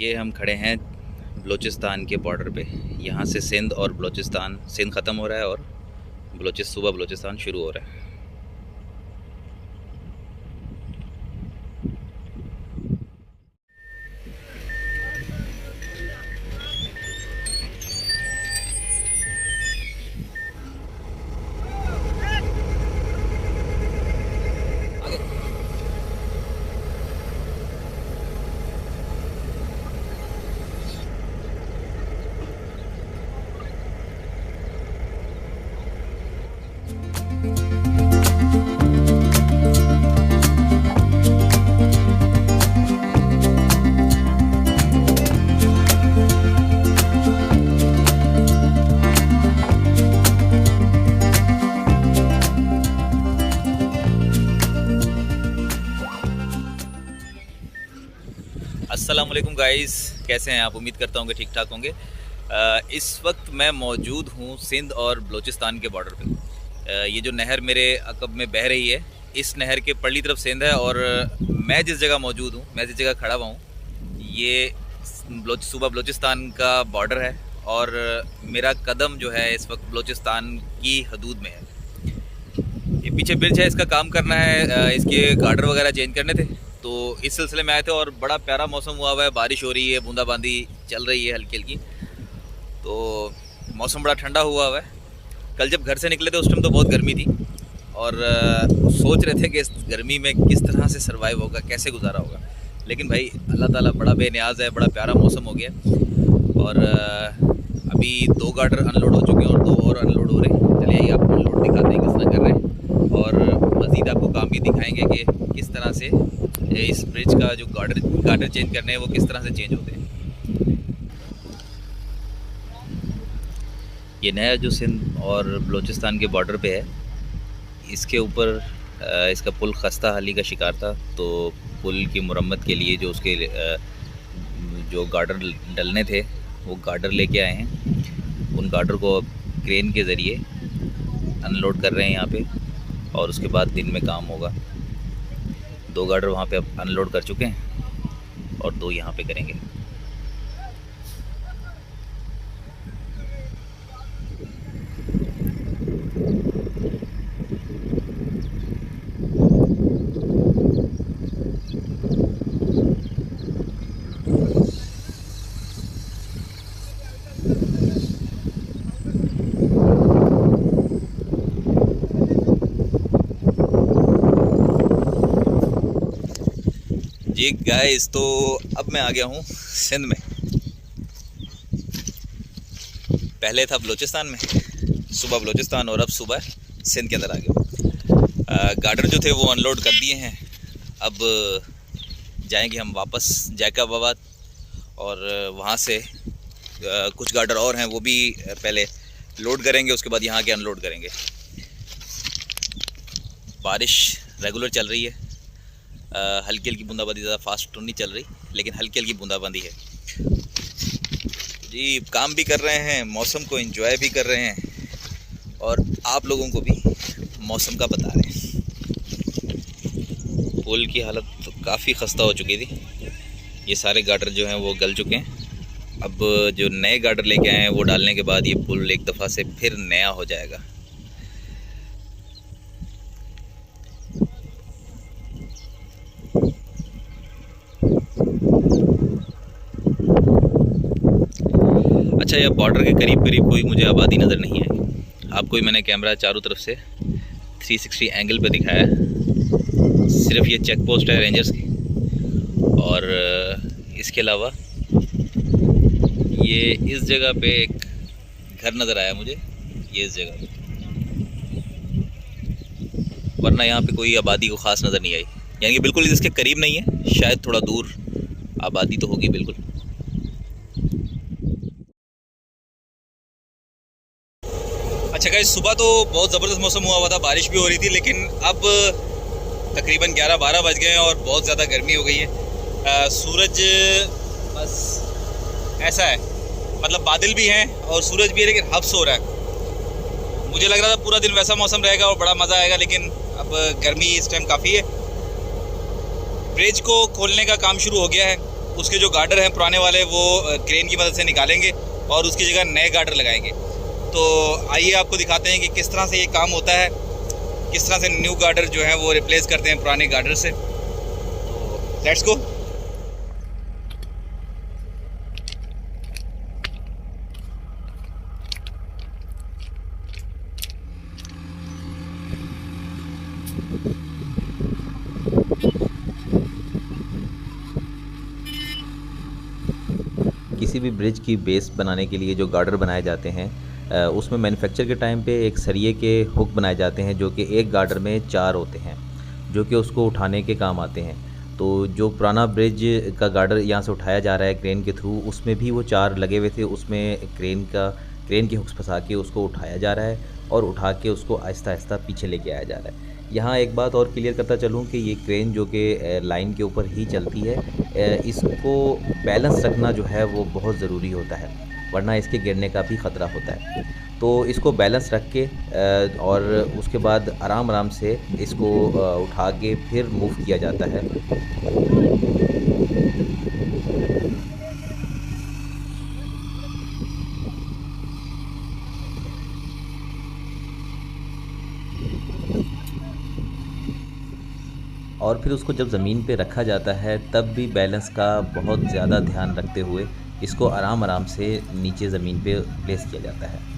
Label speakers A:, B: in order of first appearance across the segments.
A: ये हम खड़े हैं बलूचिस्तान के बॉर्डर पे। यहाँ से सिंध और बलूचिस्तान, सिंध ख़त्म हो रहा है और सूबा बलूचिस्तान शुरू हो रहा है। अस्सलाम वालेकुम गाइस, कैसे हैं आप? उम्मीद करता हूँ कि ठीक ठाक होंगे। इस वक्त मैं मौजूद हूँ सिंध और बलूचिस्तान के बॉर्डर पे। ये जो नहर मेरे अकब में बह रही है, इस नहर के पल्ली तरफ सिंध है और मैं जिस जगह मौजूद हूँ, मैं जिस जगह खड़ा हुआ हूँ, ये सूबा बलूचिस्तान का बॉर्डर है और मेरा कदम जो है इस वक्त बलूचिस्तान की हदूद में है। ये पीछे ब्रिज है, इसका काम करना है, इसके गार्डर वगैरह चेंज करने थे, तो इस सिलसिले में आए थे। और बड़ा प्यारा मौसम हुआ हुआ है, बारिश हो रही है, बूंदाबांदी चल रही है हल्की हल्की, तो मौसम बड़ा ठंडा हुआ हुआ है। कल जब घर से निकले थे उस टाइम तो बहुत गर्मी थी और सोच रहे थे कि इस गर्मी में किस तरह से सर्वाइव होगा, कैसे गुजारा होगा। लेकिन भाई अल्लाह ताला बड़ा बेनियाज है, बड़ा प्यारा मौसम हो गया और अभी 2 गार्डर अनलोड हो चुके हैं और 2 और अनलोड हो रहे हैं। चलिए आइए आपको अनलोड दिखाते हैं किस तरह कर रहे हैं और मज़ीद आपको काम भी दिखाएंगे कि किस तरह से इस ब्रिज का जो गार्डर चेंज करने हैं वो किस तरह से चेंज होते हैं। ये नया जो सिंध और बलूचिस्तान के बॉर्डर पे है, इसके ऊपर इसका पुल खस्ता हाली का शिकार था, तो पुल की मुरम्मत के लिए जो उसके जो गार्डर डलने थे वो गार्डर लेके आए हैं। उन गार्डर को अब क्रेन के ज़रिए अनलोड कर रहे हैं यहाँ पे और उसके बाद दिन में काम होगा। 2 गार्डर वहाँ पे अब अनलोड कर चुके हैं और 2 यहाँ पे करेंगे। जी गाइस, तो अब मैं आ गया हूँ सिंध में। पहले था बलूचिस्तान में, सुबह बलूचिस्तान, और अब सुबह सिंध के अंदर आ गया हूँ। गार्डर जो थे वो अनलोड कर दिए हैं। अब जाएंगे हम वापस जैकबाबाद और वहाँ से कुछ गार्डर और हैं वो भी पहले लोड करेंगे, उसके बाद यहाँ के अनलोड करेंगे। बारिश रेगुलर चल रही है, हल्की हल्की बूंदाबांदी, ज़्यादा फास्ट तो नहीं चल रही लेकिन हल्की हल्की बूंदाबांदी है। जी काम भी कर रहे हैं, मौसम को एंजॉय भी कर रहे हैं और आप लोगों को भी मौसम का बता रहे हैं। पुल की हालत तो काफ़ी खस्ता हो चुकी थी, ये सारे गार्डर जो हैं वो गल चुके हैं। अब जो नए गार्डर लेके आए हैं वो डालने के बाद ये पुल एक दफ़ा से फिर नया हो जाएगा। अच्छा, यह बॉर्डर के करीब करीब कोई मुझे आबादी नज़र नहीं आई। आपको ही मैंने कैमरा चारों तरफ से 360 एंगल पे दिखाया। सिर्फ ये चेक पोस्ट है रेंजर्स की और इसके अलावा ये इस जगह पे एक घर नज़र आया मुझे, ये इस जगह पे, वरना यहाँ पे कोई आबादी को ख़ास नज़र नहीं आई। यानी कि बिल्कुल इसके करीब नहीं है, शायद थोड़ा दूर आबादी तो होगी बिल्कुल। अच्छा गाइस, सुबह तो बहुत ज़बरदस्त मौसम हुआ था, बारिश भी हो रही थी, लेकिन अब तकरीबन 11-12 बज गए हैं और बहुत ज़्यादा गर्मी हो गई है। सूरज बस ऐसा है, मतलब बादल भी हैं और सूरज भी है लेकिन हब्स हो रहा है। मुझे लग रहा था पूरा दिन वैसा मौसम रहेगा और बड़ा मज़ा आएगा, लेकिन अब गर्मी इस टाइम काफ़ी है। ब्रिज को खोलने का काम शुरू हो गया है, उसके जो गार्डर हैं पुराने वाले वो क्रेन की मदद से निकालेंगे और उसकी जगह नए गार्डर लगाएंगे। तो आइए आपको दिखाते हैं कि किस तरह से ये काम होता है, किस तरह से न्यू गार्डर जो है वो रिप्लेस करते हैं पुराने गार्डर से। तो लेट्स गो।
B: किसी भी ब्रिज की बेस बनाने के लिए जो गार्डर बनाए जाते हैं उसमें मैन्युफैक्चर के टाइम पे एक सरिये के हुक बनाए जाते हैं जो कि एक गार्डर में 4 होते हैं, जो कि उसको उठाने के काम आते हैं। तो जो पुराना ब्रिज का गार्डर यहाँ से उठाया जा रहा है क्रेन के थ्रू, उसमें भी वो 4 लगे हुए थे। उसमें क्रेन के हुक्स फंसा के उसको उठाया जा रहा है और उठा के उसको आहिस्ता आहिस्ता पीछे लेके आया जा रहा है। यहाँ एक बात और क्लियर करता चलूँ कि ये क्रेन जो कि लाइन के ऊपर ही चलती है, इसको बैलेंस रखना जो है वो बहुत ज़रूरी होता है, वरना इसके गिरने का भी ख़तरा होता है। तो इसको बैलेंस रख के और उसके बाद आराम आराम से इसको उठा के फिर मूव किया जाता है। और फिर उसको जब ज़मीन पे रखा जाता है तब भी बैलेंस का बहुत ज़्यादा ध्यान रखते हुए इसको आराम आराम से नीचे ज़मीन पे प्लेस किया जाता है।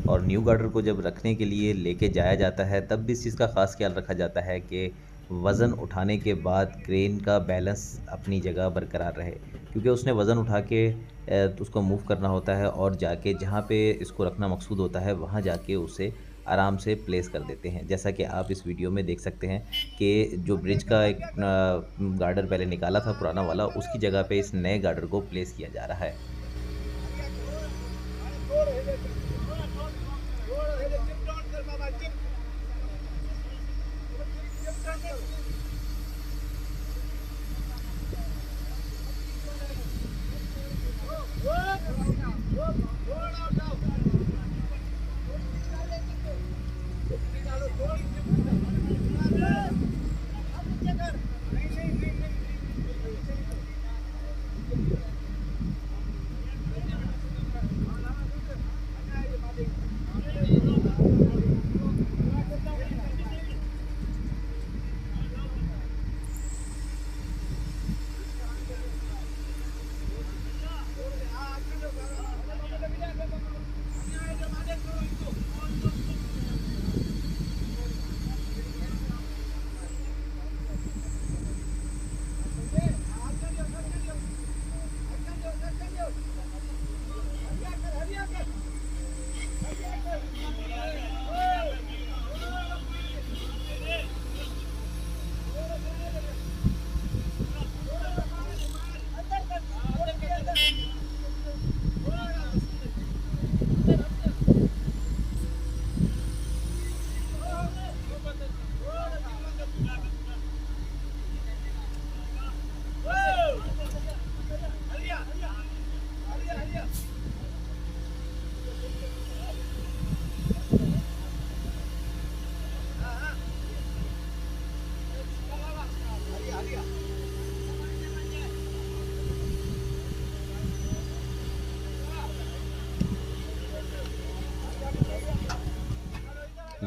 B: और न्यू गार्डर को जब रखने के लिए लेके जाया जाता है तब भी इस चीज़ का ख़ास ख्याल रखा जाता है कि वज़न उठाने के बाद क्रेन का बैलेंस अपनी जगह बरकरार रहे, क्योंकि उसने वज़न उठा के तो उसको मूव करना होता है और जाके जहाँ पे इसको रखना मकसूद होता है वहाँ जाके उसे आराम से प्लेस कर देते हैं। जैसा कि आप इस वीडियो में देख सकते हैं कि जो ब्रिज का एक गार्डर पहले निकाला था पुराना वाला, उसकी जगह पे इस नए गार्डर को प्लेस किया जा रहा है।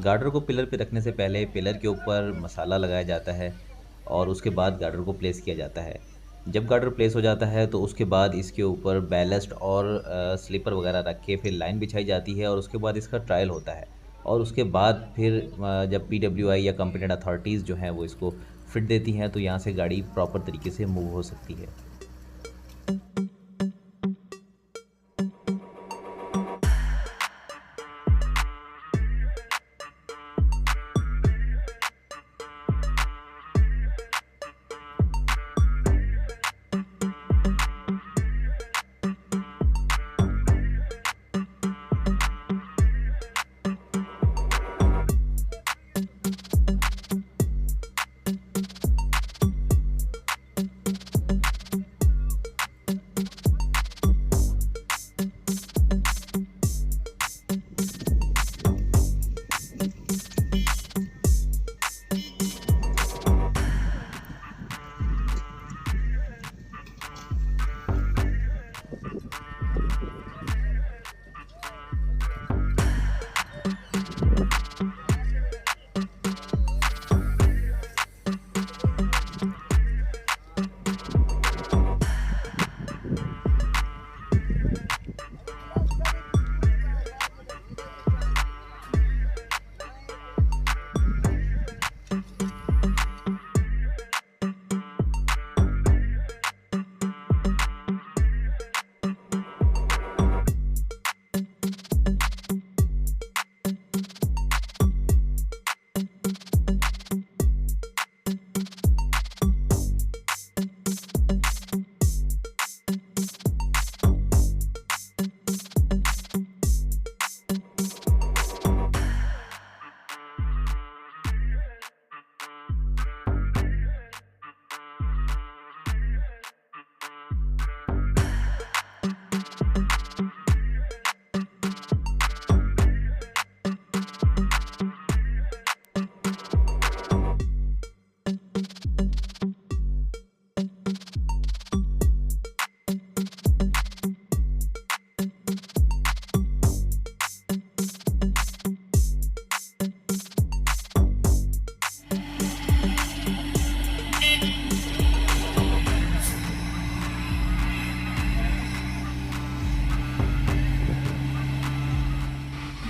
B: गार्डर को पिलर पे रखने से पहले पिलर के ऊपर मसाला लगाया जाता है और उसके बाद गार्डर को प्लेस किया जाता है। जब गार्डर प्लेस हो जाता है तो उसके बाद इसके ऊपर बैलेस्ट और स्लीपर वगैरह रख के फिर लाइन बिछाई जाती है और उसके बाद इसका ट्रायल होता है। और उसके बाद फिर जब PWI या कॉम्पिटेंट अथॉरिटीज़ जो हैं वो इसको फिट देती हैं तो यहाँ से गाड़ी प्रॉपर तरीके से मूव हो सकती है।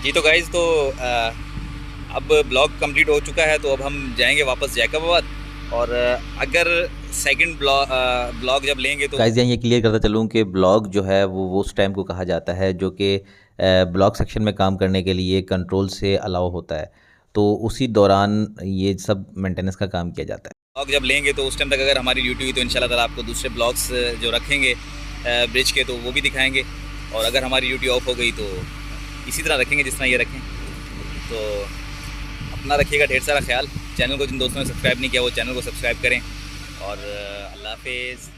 A: जी तो गाइज़ तो अब ब्लॉग कंप्लीट हो चुका है, तो अब हम जाएंगे वापस जैकबाबाद। और अगर सेकंड ब्लॉग जब लेंगे तो
B: गाइस, यहाँ ये क्लियर करता चलूँ कि ब्लॉग जो है वो उस टाइम को कहा जाता है जो कि ब्लॉग सेक्शन में काम करने के लिए कंट्रोल से अलाउ होता है, तो उसी दौरान ये सब मेंटेनेंस का काम किया जाता है।
A: ब्लॉग जब लेंगे तो उस टाइम तक अगर हमारी ड्यूटी हुई तो इंशाल्लाह ताला आपको दूसरे ब्लॉग्स जो रखेंगे ब्रिज के, तो वो भी दिखाएंगे। और अगर हमारी ड्यूटी ऑफ हो गई तो इसी तरह रखेंगे जिस तरह ये रखें। तो अपना रखिएगा ढेर सारा ख्याल। चैनल को जिन दोस्तों ने सब्सक्राइब नहीं किया वो चैनल को सब्सक्राइब करें। और अल्लाह हाफिज़।